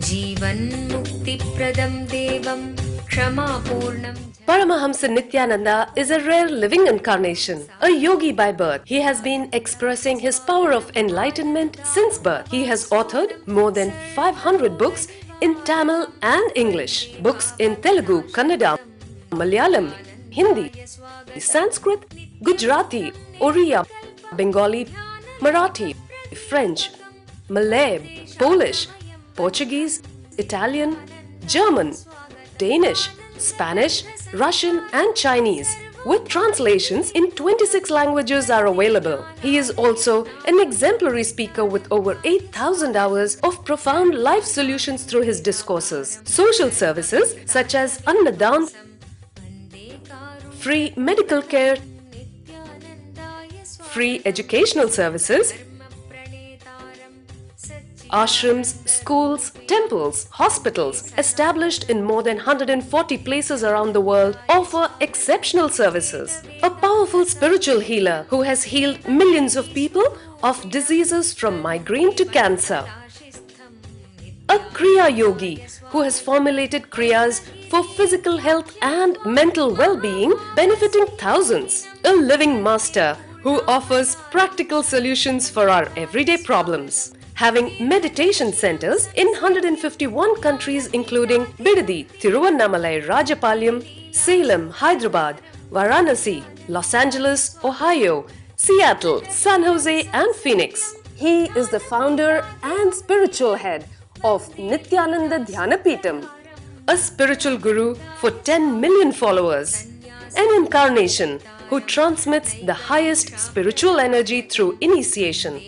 जीवन्मुक्तिप्रदं देवं क्षमापूर्णं Paramahamsa Nityananda is a rare living incarnation, a yogi by birth. He has been expressing his power of enlightenment since birth. He has authored more than 500 books in Tamil and English, books in Telugu, Kannada, Malayalam, Hindi, Sanskrit, Gujarati, Oriya, Bengali, Marathi, French, Malay, Polish, Portuguese, Italian, German, Danish, Spanish, Russian and Chinese, with translations in 26 languages are available. He is also an exemplary speaker with over 8,000 hours of profound life solutions through his discourses. Social services such as Annadan, free medical care, free educational services, ashrams, schools, temples, hospitals established in more than 140 places around the world offer exceptional services. A powerful spiritual healer who has healed millions of people of diseases from migraine to cancer. A Kriya Yogi who has formulated Kriyas for physical health and mental well-being benefiting thousands. A living master who offers practical solutions for our everyday problems. Having meditation centers in 151 countries including Bidadi, Tiruvannamalai, Rajapalyam, Salem, Hyderabad, Varanasi, Los Angeles, Ohio, Seattle, San Jose and Phoenix. He is the founder and spiritual head of Nityananda Dhyanapitham, a spiritual guru for 10 million followers, an incarnation who transmits the highest spiritual energy through initiation.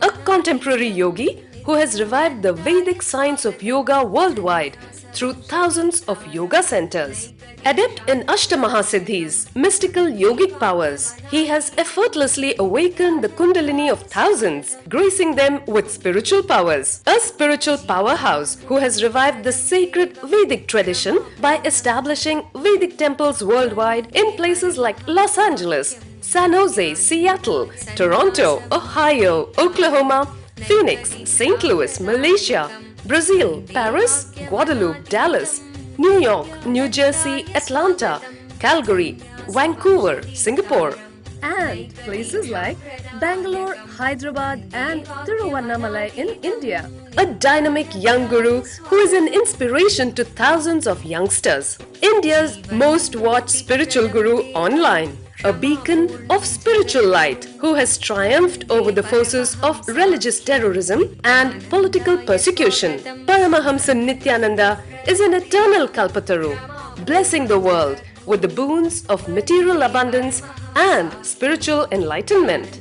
A contemporary yogi who has revived the Vedic science of yoga worldwide through thousands of yoga centers. Adept in Ashtamahasiddhis, mystical yogic powers, he has effortlessly awakened the Kundalini of thousands, gracing them with spiritual powers. A spiritual powerhouse who has revived the sacred Vedic tradition by establishing Vedic temples worldwide in places like Los Angeles, San Jose, Seattle, Toronto, Ohio, Oklahoma, Phoenix, St. Louis, Malaysia, Brazil, Paris, Guadeloupe, Dallas, New York, New Jersey, Atlanta, Calgary, Vancouver, Singapore, and places like Bangalore, Hyderabad and Tiruvannamalai in India. A dynamic young guru who is an inspiration to thousands of youngsters. India's most watched spiritual guru online. A beacon of spiritual light who has triumphed over the forces of religious terrorism and political persecution. Paramahamsa Nityananda is an eternal Kalpataru, blessing the world with the boons of material abundance and spiritual enlightenment.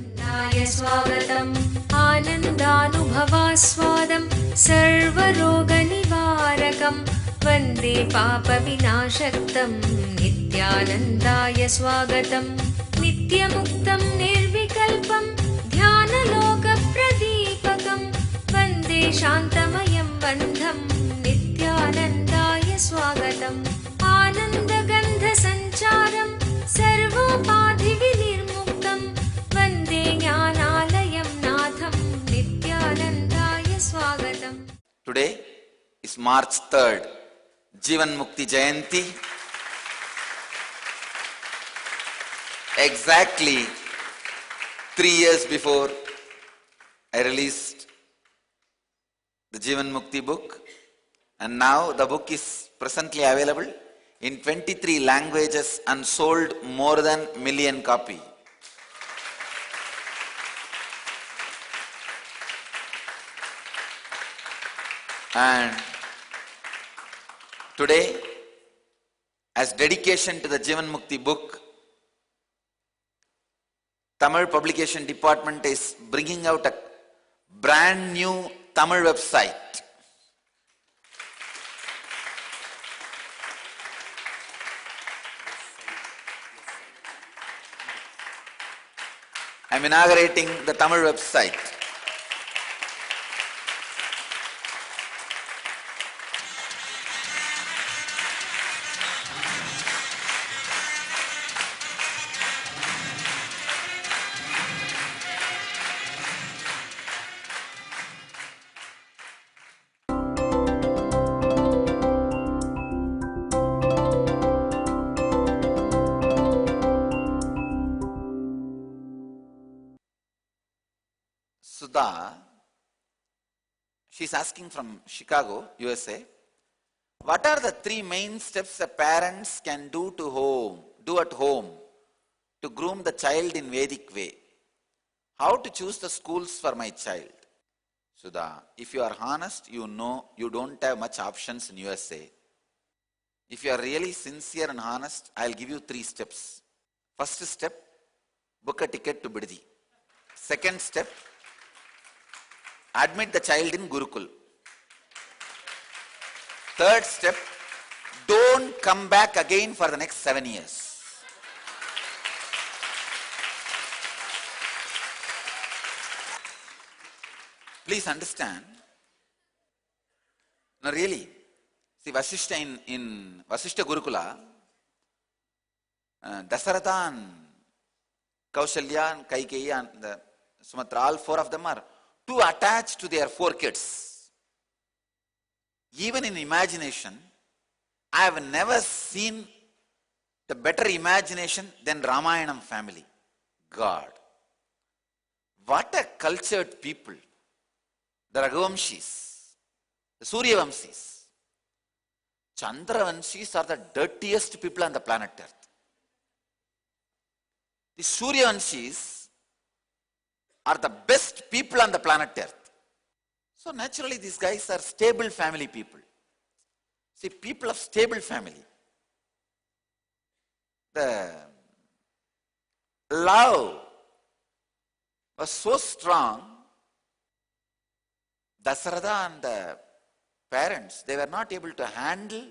वन्दे पापविनाशक्तं नित्यानन्दाय स्वागतं नित्यमुक्तं निर्विकल्पं ध्यानलोकप्रदीपकं वन्दे शान्तमयं बन्धं नित्यानन्दाय स्वागतम् आनन्दगन्धसञ्चारं सर्वोपाधिविनिर्मुक्तं वन्दे ज्ञानालयं नाथं नित्यानन्दाय स्वागतम्. Today is March 3rd. Jivan Mukti Jayanti. Exactly 3 years before I released the Jivan Mukti book, and now the book is presently available in 23 languages and sold more than 1 million copies. And today, as dedication to the Jivan Mukti book, Tamil Publication Department is bringing out a brand new Tamil website. I'm inaugurating the Tamil website. Sudha, she's asking from Chicago, USA. What are the 3 main steps a parents can do at home to groom the child in Vedic way? How to choose the schools for my child? Sudha, if you are honest, you know you don't have much options in USA. If you are really sincere and honest, I'll give you 3 steps. First step, book a ticket to Bidadi. Second step, admit the child in Gurukul. Third step, don't come back again for the next 7 years. Please understand. No, really. See, Vasishta in Vasishta Gurukula, Dasaratha and Kaushalya and Kaikeyi and Sumatra, all 4 of them are too attached to their 4 kids. Even in imagination, I have never seen the better imagination than Ramayanam family. God. What a cultured people. The Raghuvamshis, the Suryavamshis. Chandravanshis are the dirtiest people on the planet Earth. The Suryavanshis are the best people on the planet Earth. So naturally these guys are stable family people. See, people of stable family. The love was so strong. Dasaratha and the parents, they were not able to handle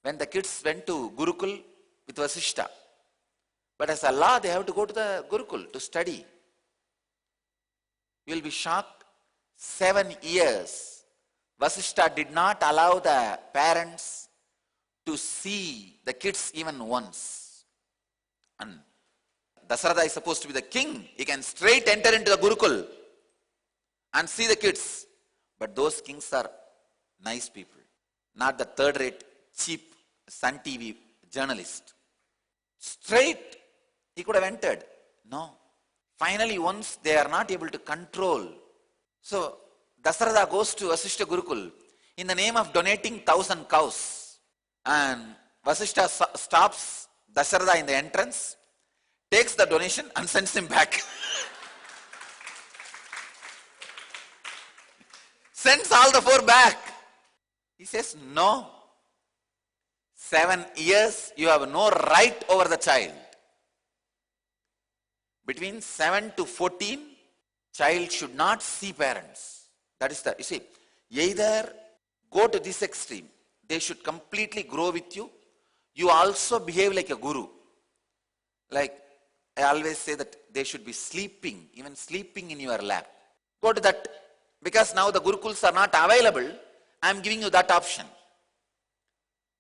when the kids went to Gurukul with Vasishta. But as a law, they have to go to the Gurukul to study. You will be shocked. 7 years, Vasishta did not allow the parents to see the kids even once. And Dasaratha is supposed to be the king. He can straight enter into the Gurukul and see the kids. But those kings are nice people, not the third-rate, cheap Sun TV journalist. Straight, he could have entered. No. Finally, once they are not able to control. So, Dasaratha goes to Vasishta Gurukul in the name of donating 1,000 cows. And Vasishta stops Dasaratha in the entrance, takes the donation and sends him back. Sends all the 4 back. He says, no. 7 years, you have no right over the child. Between 7 to 14, child should not see parents. That is the, you see, either go to this extreme. They should completely grow with you. You also behave like a guru. Like, I always say that they should be sleeping, even sleeping in your lap. Go to that. Because now the Gurukuls are not available, I am giving you that option.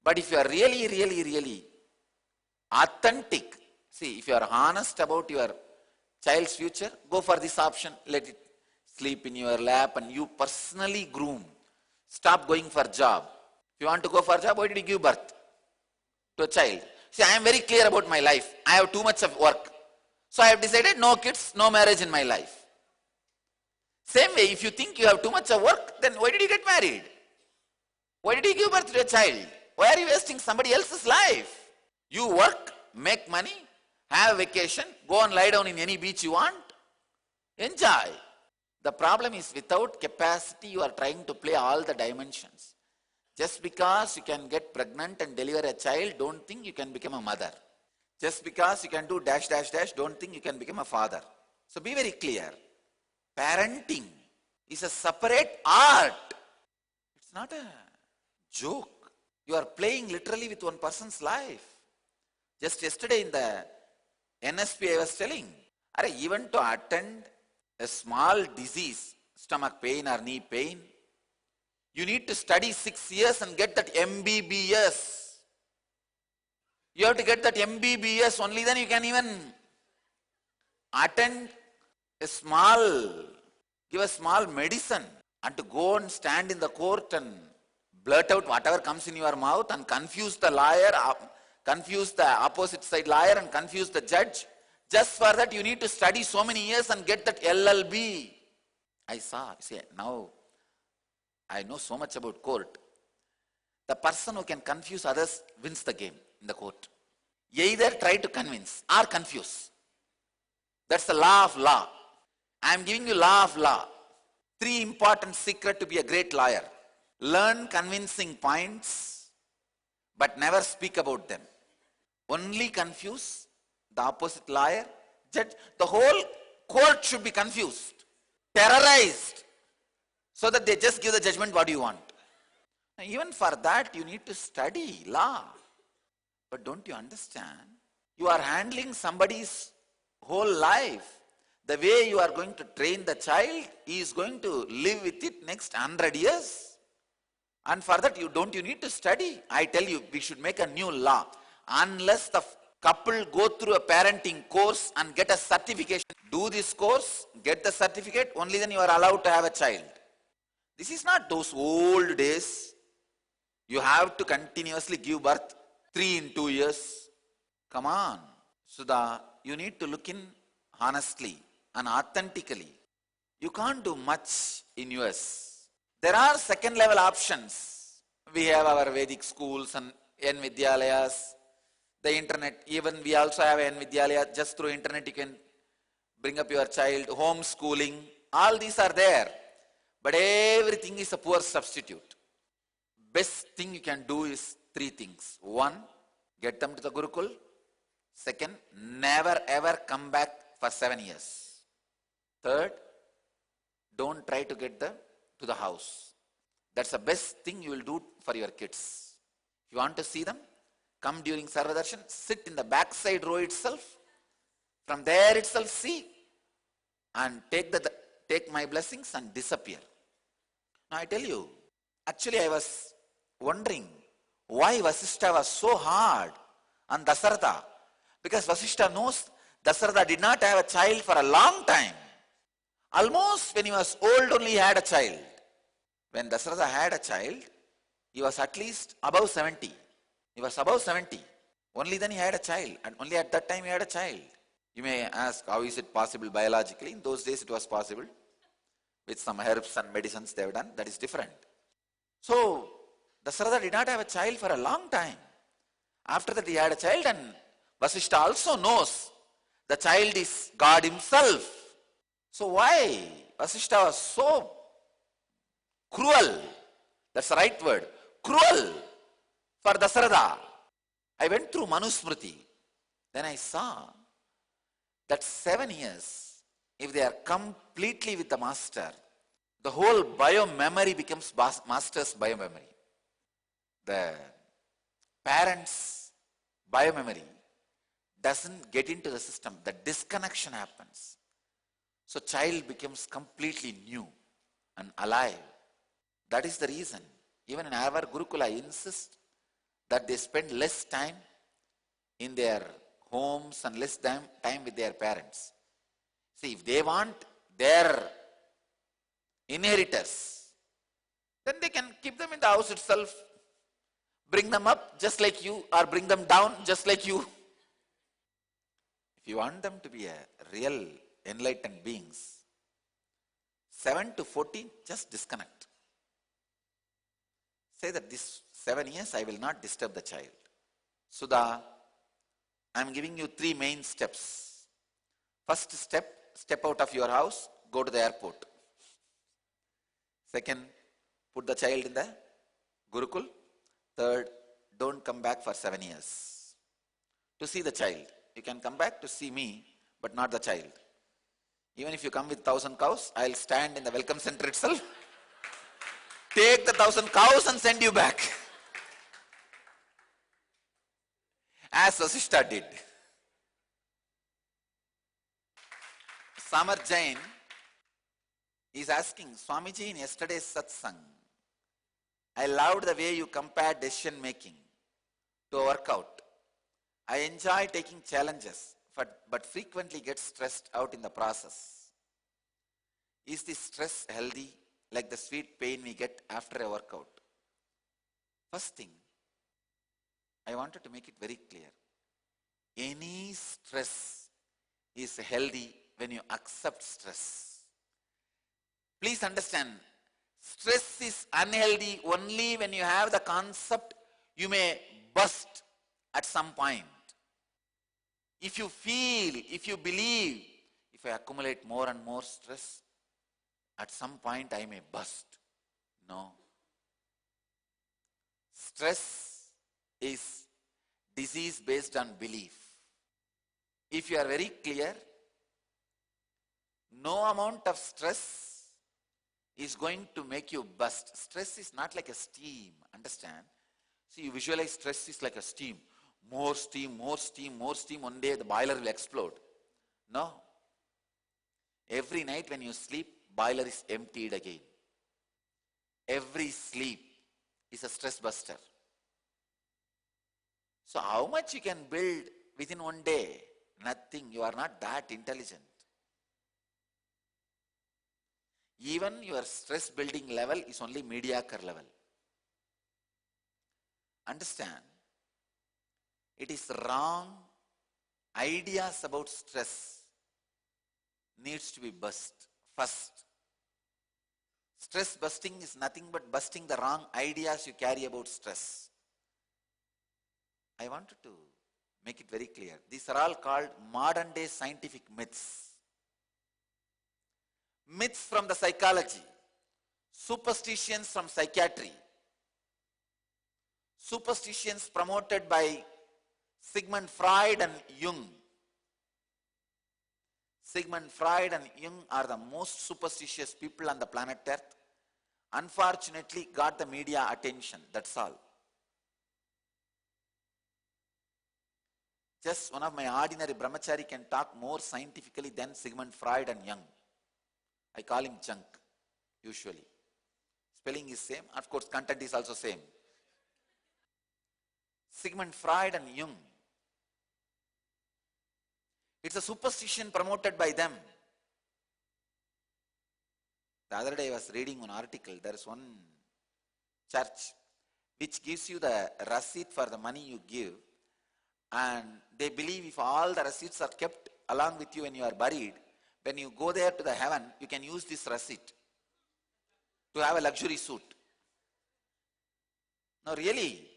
But if you are really authentic, see, if you are honest about your child's future, go for this option. Let it sleep in your lap and you personally groom. Stop going for job. If you want to go for a job, why did you give birth to a child? See, I am very clear about my life. I have too much of work. So I have decided no kids, no marriage in my life. Same way, if you think you have too much of work, then why did you get married? Why did you give birth to a child? Why are you wasting somebody else's life? You work, make money, have a vacation, go and lie down in any beach you want. Enjoy. The problem is without capacity, you are trying to play all the dimensions. Just because you can get pregnant and deliver a child, don't think you can become a mother. Just because you can do dash, dash, dash, don't think you can become a father. So be very clear. Parenting is a separate art. It's not a joke. You are playing literally with one person's life. Just yesterday in the NSP I was telling, even to attend a small disease, stomach pain or knee pain, you need to study 6 years and get that MBBS. You have to get that MBBS, only then you can even attend give a small medicine, and to go and stand in the court and blurt out whatever comes in your mouth and confuse the lawyer, confuse the opposite side lawyer and confuse the judge. Just for that you need to study so many years and get that LLB. I saw, see, now I know so much about court. The person who can confuse others wins the game in the court. Either try to convince or confuse. That's the law of law. I am giving you law of law. 3 important secrets to be a great lawyer. Learn convincing points, but never speak about them. Only confuse the opposite lawyer. Judge, the whole court should be confused, terrorized, so that they just give the judgment what you want. Now, even for that, you need to study law. But don't you understand? You are handling somebody's whole life. The way you are going to train the child, he is going to live with it next 100 years. And for that, you need to study. I tell you, we should make a new law. Unless the couple go through a parenting course and get a certification, do this course, get the certificate, only then you are allowed to have a child. This is not those old days. You have to continuously give birth 3 in 2 years. Come on. Sudha, you need to look in honestly and authentically. You can't do much in US. There are second level options. We have our Vedic schools and N Vidyalayas, the internet. Even we also have N Vidyalaya. Just through internet you can bring up your child. Homeschooling. All these are there. But everything is a poor substitute. Best thing you can do is 3 things. 1, get them to the Gurukul. 2nd, never ever come back for 7 years. 3rd, don't try to get them to the house. That's the best thing you will do for your kids. If you want to see them, come during Sarvadarshan, sit in the backside row itself. From there itself see and take my blessings and disappear. Now I tell you, actually I was wondering why Vasishtha was so hard on Dasaratha. Because Vasishtha knows Dasaratha did not have a child for a long time. Almost when he was old only he had a child. When Dasaratha had a child, he was at least above 70. He was above 70. Only then he had a child. And only at that time he had a child. You may ask, how is it possible biologically? In those days it was possible. With some herbs and medicines they have done. That is different. So, Dasaratha did not have a child for a long time. After that he had a child, and Vasishtha also knows the child is God himself. So why Vasishtha was so cruel? That's the right word. Cruel for Dasaratha. I went through Manusmriti. Then I saw that 7 years, if they are completely with the master, the whole bio-memory becomes master's bio-memory. The parents' bio-memory doesn't get into the system. The disconnection happens. So child becomes completely new and alive. That is the reason. Even in our Gurukula, I insist that they spend less time in their homes and less time with their parents. See, if they want their inheritors, then they can keep them in the house itself, bring them up just like you, or bring them down just like you. If you want them to be a real enlightened beings, 7 to 14, just disconnect. Say that this 7 years I will not disturb the child. Sudha, I am giving you 3 main steps. First step, step out of your house, go to the airport. Second, put the child in the Gurukul. Third, don't come back for 7 years to see the child. You can come back to see me, but not the child. Even if you come with 1,000 cows, I'll stand in the welcome center itself, take the 1,000 cows and send you back. As Vasishtha did. Samar Jain is asking, Swamiji, in yesterday's satsang, I loved the way you compared decision making to a workout. I enjoy taking challenges, but frequently get stressed out in the process. Is this stress healthy, like the sweet pain we get after a workout? First thing, I wanted to make it very clear. Any stress is healthy when you accept stress. Please understand, stress is unhealthy only when you have the concept you may bust at some point. If you feel, if you believe, if I accumulate more and more stress, at some point I may bust. No. Stress is disease based on belief. If you are very clear, no amount of stress is going to make you bust. Stress is not like a steam, understand? See, you visualize stress is like a steam. More steam, more steam, more steam. One day the boiler will explode. No. Every night when you sleep, boiler is emptied again. Every sleep is a stress buster. So how much you can build within one day? Nothing. You are not that intelligent. Even your stress building level is only mediocre level. Understand? It is wrong. Ideas about stress needs to be bust first. Stress busting is nothing but busting the wrong ideas you carry about stress. I wanted to make it very clear. These are all called modern day scientific myths. Myths from the psychology, superstitions from psychiatry, superstitions promoted by Sigmund Freud and Jung. Sigmund Freud and Jung are the most superstitious people on the planet Earth. Unfortunately, got the media attention, that's all. Just one of my ordinary brahmachari can talk more scientifically than Sigmund Freud and Jung. I call him junk, usually. Spelling is same, of course content is also same. Sigmund Freud and Jung. It's a superstition promoted by them. The other day I was reading an article. There is one church which gives you the receipt for the money you give, and they believe if all the receipts are kept along with you when you are buried, when you go there to the heaven, you can use this receipt to have a luxury suit. No, really,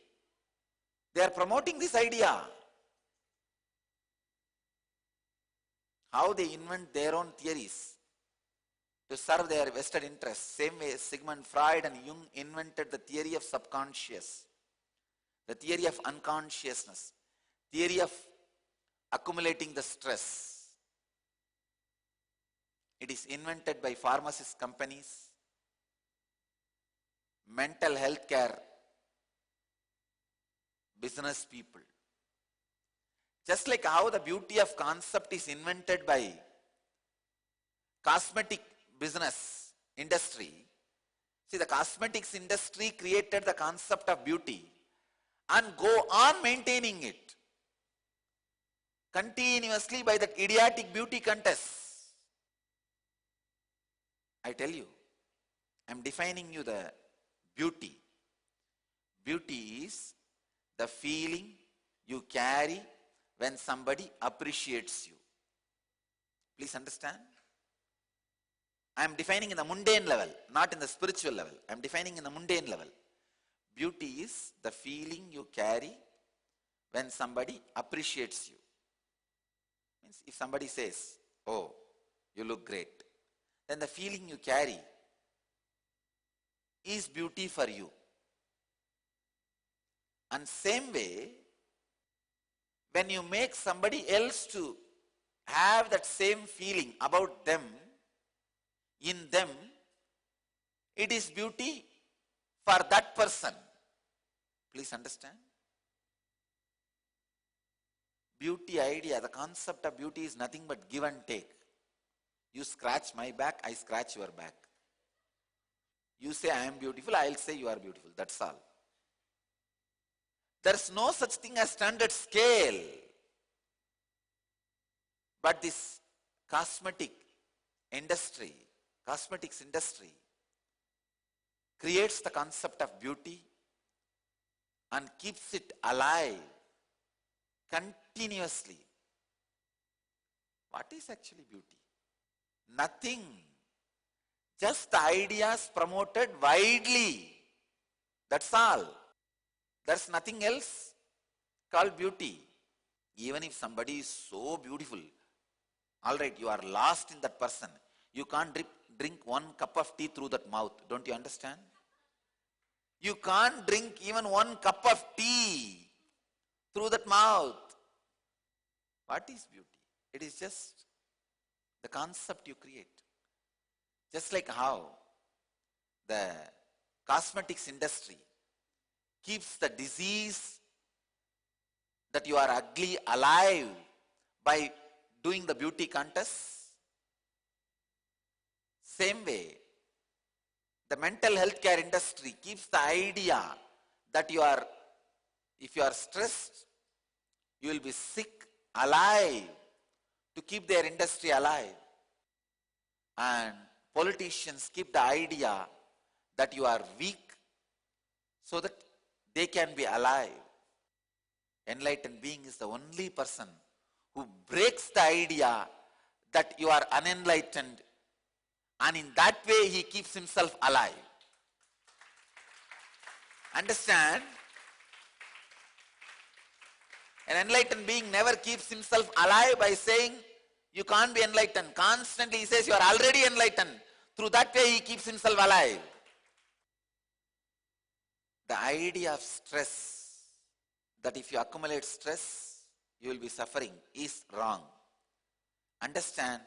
they are promoting this idea. How they invent their own theories to serve their vested interests. Same way Sigmund Freud and Jung invented the theory of subconscious, the theory of unconsciousness, theory of accumulating the stress. It is invented by pharmacist companies, mental health care business people. Just like how the beauty of concept is invented by cosmetic business industry. See, the cosmetics industry created the concept of beauty and go on maintaining it continuously by that idiotic beauty contest. I tell you, I am defining you the beauty. Beauty is the feeling you carry when somebody appreciates you. Please understand. I am defining in the mundane level, not in the spiritual level. I am defining in the mundane level. Beauty is the feeling you carry when somebody appreciates you. Means if somebody says, "Oh, you look great," then the feeling you carry is beauty for you. And same way, when you make somebody else to have that same feeling about them, in them, it is beauty for that person. Please understand. Beauty idea, the concept of beauty is nothing but give and take. You scratch my back, I scratch your back. You say I am beautiful, I will say you are beautiful. That's all. There is no such thing as standard scale. But this cosmetics industry creates the concept of beauty and keeps it alive continuously. What is actually beauty? Nothing. Just the ideas promoted widely. That's all. There's nothing else called beauty. Even if somebody is so beautiful, all right, you are lost in that person. You can't drink one cup of tea through that mouth. Don't you understand? You can't drink even one cup of tea through that mouth. What is beauty? It is just the concept you create. Just like how the cosmetics industry keeps the disease that you are ugly alive by doing the beauty contests. Same way, the mental health care industry keeps the idea that if you are stressed, you will be sick alive to keep their industry alive. And politicians keep the idea that you are weak so that they can be alive. Enlightened being is the only person who breaks the idea that you are unenlightened, and in that way he keeps himself alive. Understand? An enlightened being never keeps himself alive by saying you can't be enlightened. Constantly he says you are already enlightened. Through that way he keeps himself alive. The idea of stress, that if you accumulate stress, you will be suffering, is wrong. Understand,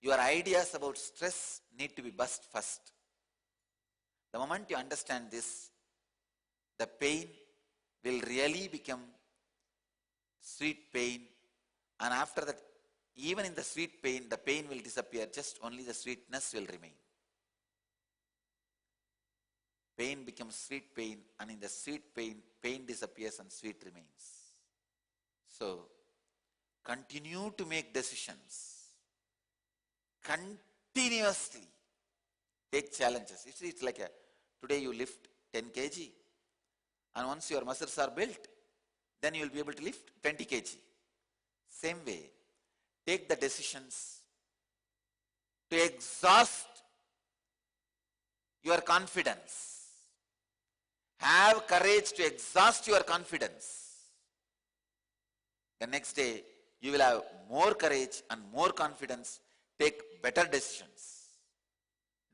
your ideas about stress need to be bust first. The moment you understand this, the pain will really become sweet pain, and after that, even in the sweet pain, the pain will disappear, just only the sweetness will remain. Pain becomes sweet pain, and in the sweet pain, pain disappears and sweet remains. So, continue to make decisions. Continuously take challenges. It's like today you lift 10 kg, and once your muscles are built, then you will be able to lift 20 kg. Same way, take the decisions to exhaust your confidence. Have courage to exhaust your confidence. The next day, you will have more courage and more confidence. Take better decisions.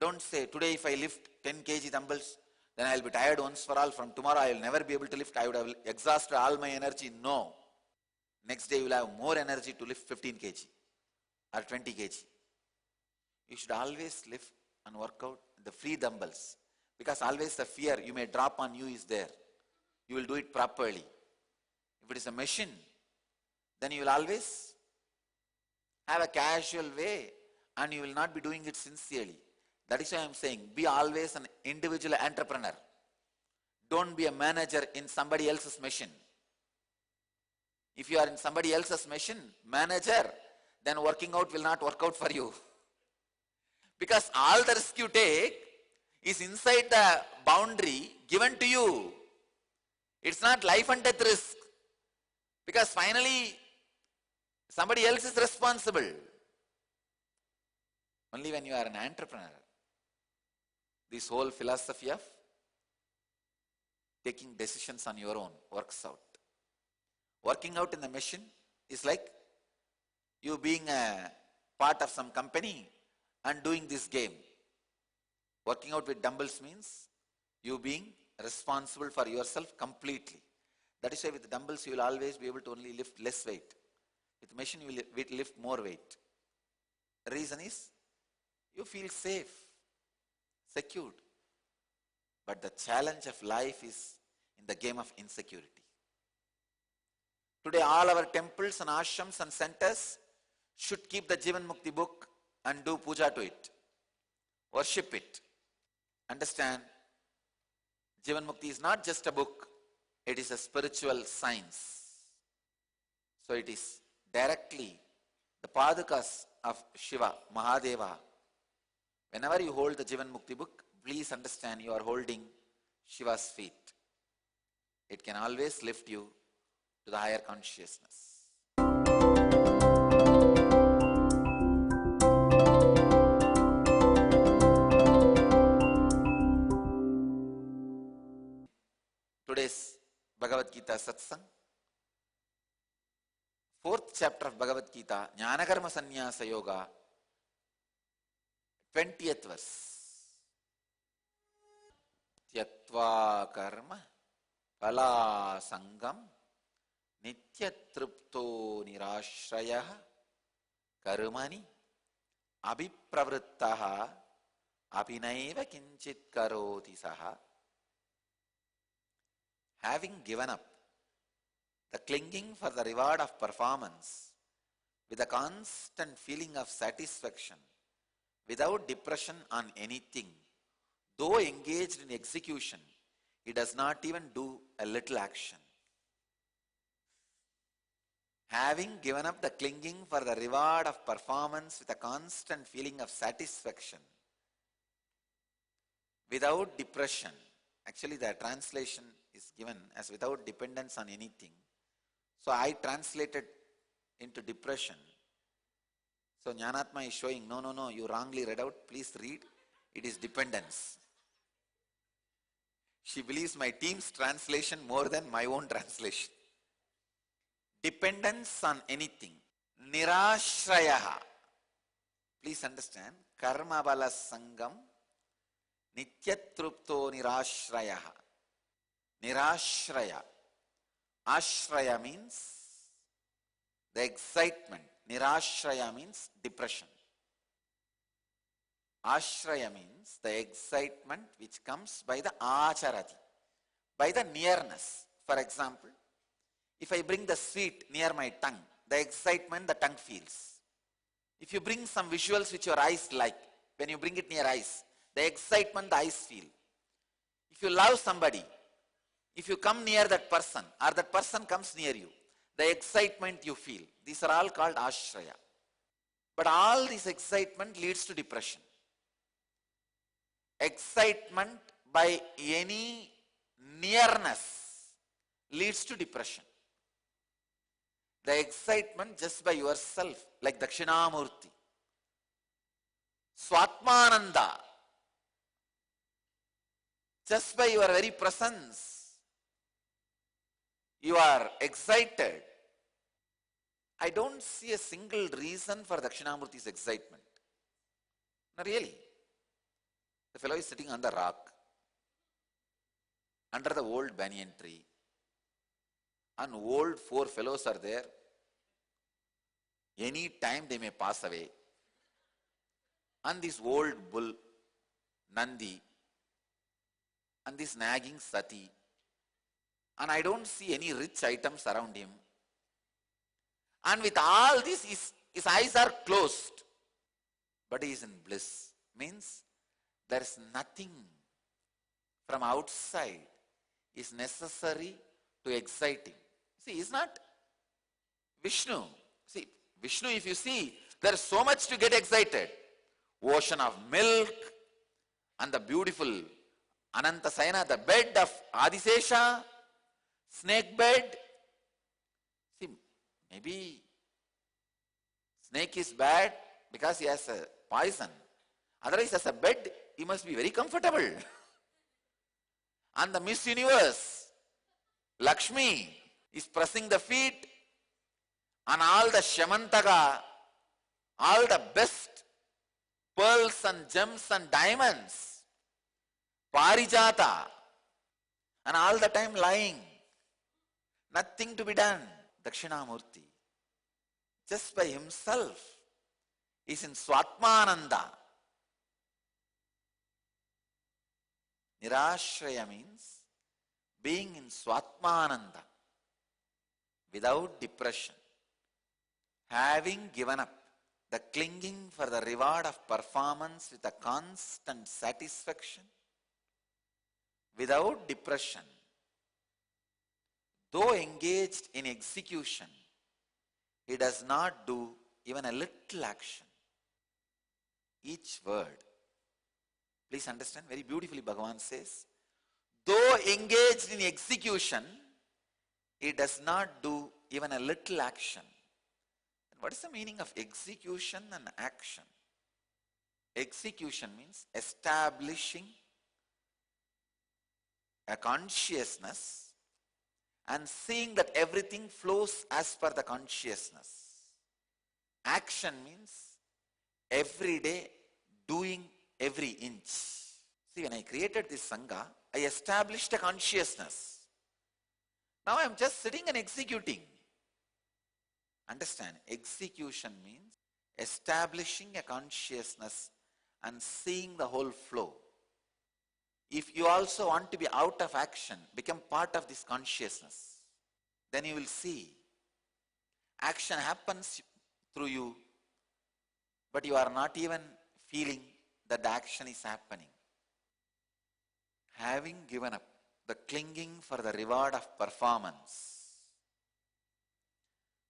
Don't say, today if I lift 10 kg dumbbells, then I will be tired once for all. From tomorrow I will never be able to lift. I would have exhausted all my energy. No. Next day you will have more energy to lift 15 kg or 20 kg. You should always lift and work out the free dumbbells, because always the fear you may drop on you is there. You will do it properly. If it is a machine, then you will always have a casual way and you will not be doing it sincerely. That is why I am saying, be always an individual entrepreneur. Don't be a manager in somebody else's machine. If you are in somebody else's machine, manager, then working out will not work out for you. Because all the risk you take is inside the boundary given to you. It's not life and death risk. Because finally, somebody else is responsible. Only when you are an entrepreneur, this whole philosophy of taking decisions on your own works out. Working out in the machine is like you being a part of some company and doing this game. Working out with dumbbells means you being responsible for yourself completely. That is why with dumbbells you will always be able to only lift less weight. With machine you will lift more weight. The reason is you feel safe, secured. But the challenge of life is in the game of insecurity. Today all our temples and ashrams and centers should keep the Jivan Mukti book and do puja to it. Worship it. Understand, Jivan Mukti is not just a book, it is a spiritual science. So it is directly the Padukas of Shiva, Mahadeva. Whenever you hold the Jivan Mukti book, please understand you are holding Shiva's feet. It can always lift you to the higher consciousness. Gita Satsang, fourth chapter of Bhagavad Gita, Jnanakarma Sannyasa Yoga, 20th verse. Tyatva karma phala sangam nityatrupto nirashrayah karmani abhipravrittaha apinaiva kinchit karoti saha. Having given up the clinging for the reward of performance with a constant feeling of satisfaction, without depression on anything, though engaged in execution, he does not even do a little action. Having given up the clinging for the reward of performance with a constant feeling of satisfaction, without depression. Actually, the translation is given as without dependence on anything. So I translated into depression. So Jnanatma is showing, no, you wrongly read out. Please read. It is dependence. She believes my team's translation more than my own translation. Dependence on anything. Nirashrayaha. Please understand. Karma bala sangam. Nityatrupto nirashrayaha. Nirashraya. Ashraya means the excitement. Nirashraya means depression. Ashraya means the excitement which comes by the acharati, by the nearness. For example, if I bring the sweet near my tongue, the excitement the tongue feels. If you bring some visuals which your eyes like, when you bring it near eyes, the excitement the eyes feel. If you love somebody, if you come near that person or that person comes near you, the excitement you feel. These are all called ashraya. But all this excitement leads to depression. Excitement by any nearness leads to depression. The excitement just by yourself, like Dakshinamurti. Swatmananda. Just by your very presence, you are excited. I don't see a single reason for Dakshinamurti's excitement. No, really. The fellow is sitting on the rock, under the old banyan tree, and old four fellows are there. Any time they may pass away. And this old bull, Nandi, and this nagging Sati, and I don't see any rich items around him. And with all this, his eyes are closed, but he is in bliss. Means there is nothing from outside is necessary to excite him. See, he is not Vishnu. See, Vishnu, if you see, there is so much to get excited. Ocean of milk and the beautiful Anantasayana, the bed of Adisesha, snake bed. See, maybe snake is bad because he has a poison. Otherwise, as a bed, he must be very comfortable. And the Miss Universe, Lakshmi, is pressing the feet, and all the Shamantaga, all the best pearls and gems and diamonds, Parijata, and all the time lying. Nothing to be done. Dakshinamurti, just by himself, is in Swatmananda. Nirashraya means being in Swatmananda, without depression, having given up the clinging for the reward of performance with a constant satisfaction, without depression, though engaged in execution, he does not do even a little action. Each word. Please understand, very beautifully Bhagavan says, though engaged in execution, he does not do even a little action. And what is the meaning of execution and action? Execution means establishing a consciousness and seeing that everything flows as per the consciousness. Action means every day doing every inch. See, when I created this Sangha, I established a consciousness. Now I am just sitting and executing. Understand, execution means establishing a consciousness and seeing the whole flow. If you also want to be out of action, become part of this consciousness, then you will see action happens through you, but you are not even feeling that the action is happening. Having given up the clinging for the reward of performance,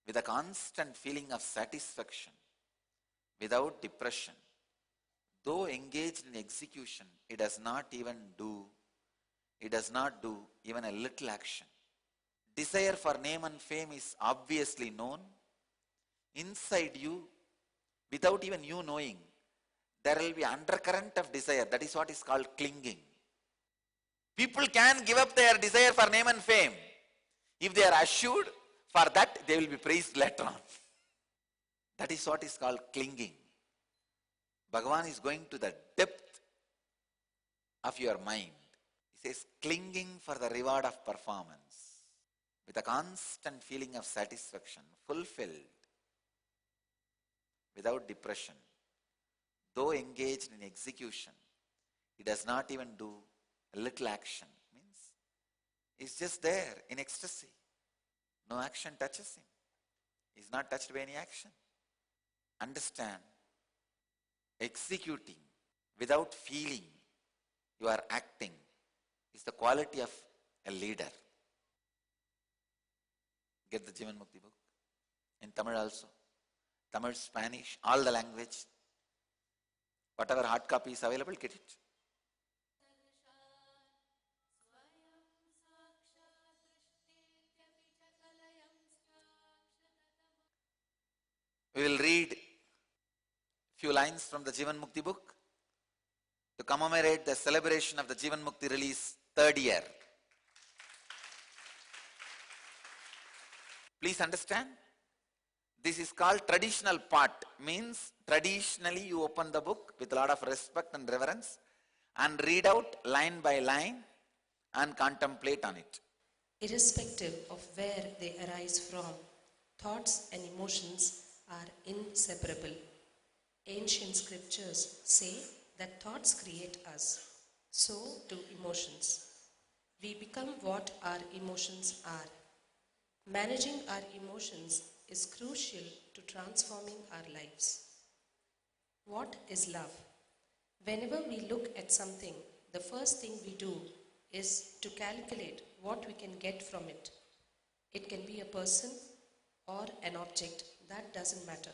with a constant feeling of satisfaction, without depression, though engaged in execution, it does not do even a little action. Desire for name and fame is obviously known. Inside you, without even you knowing, there will be undercurrent of desire. That is what is called clinging. People can give up their desire for name and fame if they are assured for that they will be praised later on. That is what is called clinging. Bhagavan is going to the depth of your mind. He says, clinging for the reward of performance, with a constant feeling of satisfaction, fulfilled, without depression, though engaged in execution, he does not even do a little action. Means he's just there in ecstasy. No action touches him. He's not touched by any action. Understand, executing without feeling you are acting is the quality of a leader. Get the Jivan Mukti book. In Tamil also. Tamil, Spanish, all the language. Whatever hard copy is available, get it. We will read few lines from the Jivan Mukti book to commemorate the celebration of the Jivan Mukti release 3rd year. Please understand, this is called traditional part. Means traditionally you open the book with a lot of respect and reverence and read out line by line and contemplate on it. Irrespective of where they arise from, thoughts and emotions are inseparable. Ancient scriptures say that thoughts create us, so do emotions. We become what our emotions are. Managing our emotions is crucial to transforming our lives. What is love? Whenever we look at something, the first thing we do is to calculate what we can get from it. It can be a person or an object, that doesn't matter.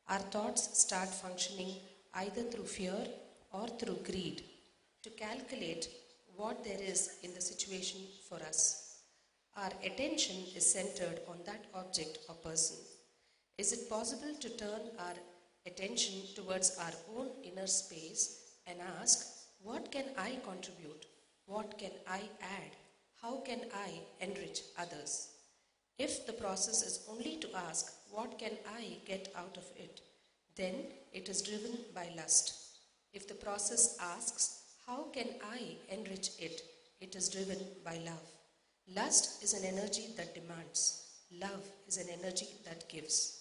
Our thoughts start functioning either through fear or through greed to calculate what there is in the situation for us. Our attention is centered on that object or person. Is it possible to turn our attention towards our own inner space and ask, what can I contribute? What can I add? How can I enrich others? If the process is only to ask, what can I get out of it? Then it is driven by lust. If the process asks, how can I enrich it? It is driven by love. Lust is an energy that demands. Love is an energy that gives.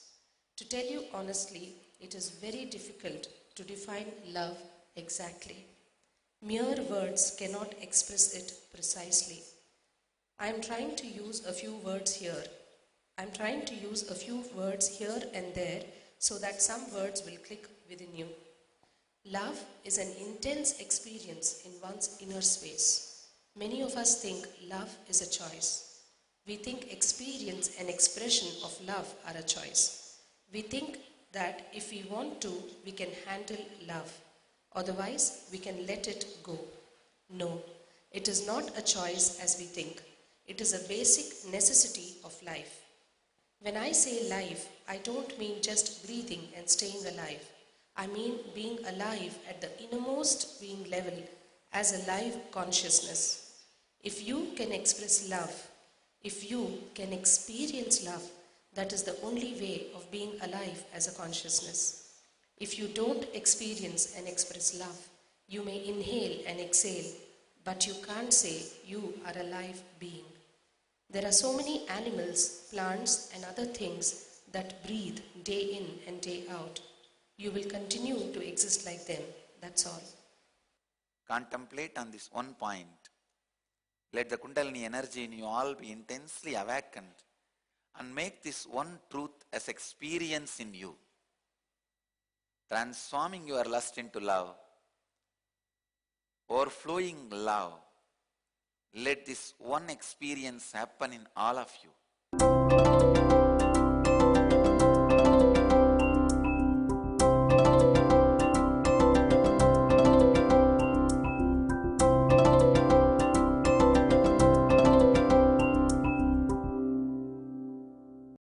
To tell you honestly, it is very difficult to define love exactly. Mere words cannot express it precisely. I am trying to use a few words here. and there so that some words will click within you. Love is an intense experience in one's inner space. Many of us think love is a choice. We think experience and expression of love are a choice. We think that if we want to, we can handle love. Otherwise, we can let it go. No, it is not a choice as we think. It is a basic necessity of life. When I say life, I don't mean just breathing and staying alive. I mean being alive at the innermost being level as a live consciousness. If you can express love, If you can experience love, that is the only way of being alive as a consciousness. If you don't experience and express love, you may inhale and exhale, but you can't say you are a live being. There are so many animals, plants, and other things that breathe day in and day out. You will continue to exist like them, that's all. Contemplate on this one point. Let the Kundalini energy in you all be intensely awakened and make this one truth as experience in you, transforming your lust into love, overflowing love. Let this one experience happen in all of you.